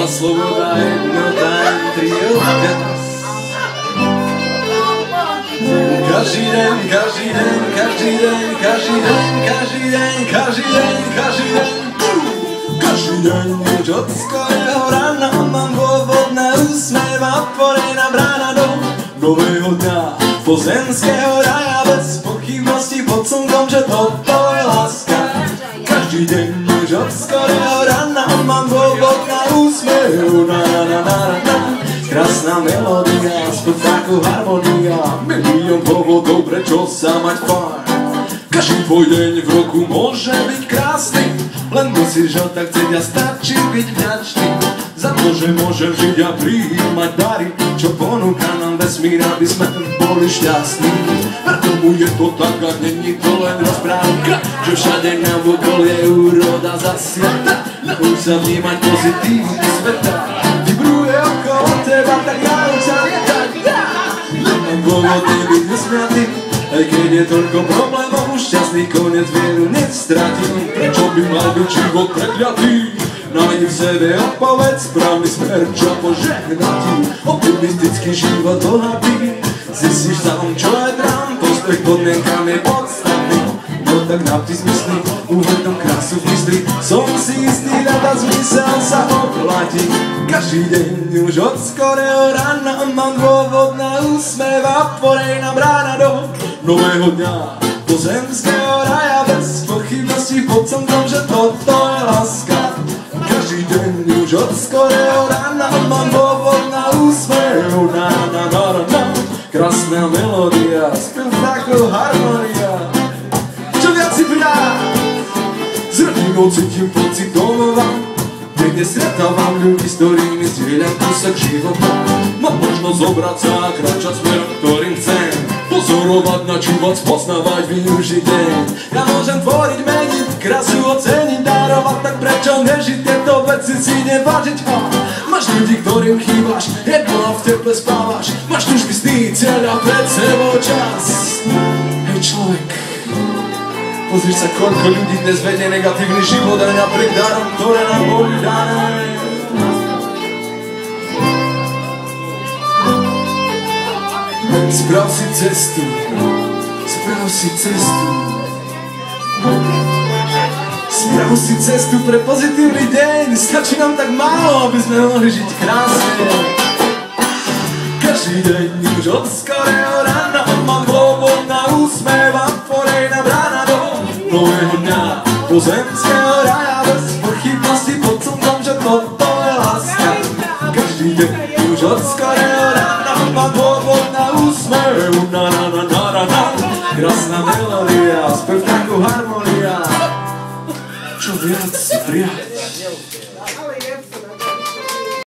sloboda, jednota, tri odkaz. Každý deň, každý deň, každý deň, každý deň, každý deň, každý deň, každý deň. Každý deň už od skorého rána mám dôvod na úsmev a otvorená brána do nového dňa pozemského raja bez pochybnosti pod slnkom, že toto je láska. Každý deň už od skorého rána mám dôvod na úsmev, na na na na na. Krásna melódia, spod takú harmonia, milión dôvodov, prečo sa mať fajn. Každý tvoj deň v roku môže byť krásny, len musíš ho tak chcieť a stačí byť vďačný za to, že môžem žiť a prijímať dary, čo ponúka nám vesmír, aby sme boli šťastní. Preto mu je to tak a není to len rozprávka, že všade nám okolo je úroda zasiata. Nauč sa vnímať pozitívny sveta, vybruje okolo teba, tak nauč sa lietať. Nemám dôvod nebyť usmiatý, aj keď je toľko problémov, už šťastný koniec vieru nestratil. Prečo by mal byť život prekľatý? Nájdi v sebe odpoveď, správny smer, čo požehná ti. Optimistický život bohatý, zistíš sám, čo je drám. Postoj k podmienkám je podstatný, no tak napti zmysly, uvedom krásu v mysli. Som si istý, hľadať zmysel sa oplatí. Každý deň už od skorého rána mám dôvod na úsmev a otvorená brána do nového dňa pozemského raja bez pochybnosti pod slnkom, že toto je láska. Každý deň už od skorého rána mám dôvod na úsmev, na na na na. Krásna melódia, spev takou harmonia. Čo viac si priať? Z rodinou cítim pocit domova, kde stretávam ľudí, s ktorými zdieľam kúsok života. Mám možnosť zobrať sa a kráčať smerom, ktorým chcem. Pozorovať, načúvať, spoznávať, využiť deň. Ja môžem tvoriť, meniť, krasu oceniť, darovať, tak prečo nežiť tieto veci si nevážiť? Máš ľudí, ktorým chýbaš, jedno a v teple spávaš. Máš túžby, sny, cieľ a pred sebou čas. Hej človek, pozri sa, koľko ľudí dnes vedie negatívny život aj napriek darom, ktoré nám boli dané. Sprav si cestu, sprav si cestu. Sprav si cestu pre pozitívny deň. Stačí nám tak málo, aby sme mohli žiť krásne. Každý deň už od skorého rána mám dôvod na úsmev a otvorená brána do nového dňa pozemského raja bez pochybnosti pod slnkom, že toto je láska. Každý deň už od skorého rána mám dôvod na úsmev, na na na na na na. Krásna melódia, spev takú harmonia. Čo viac si prijať?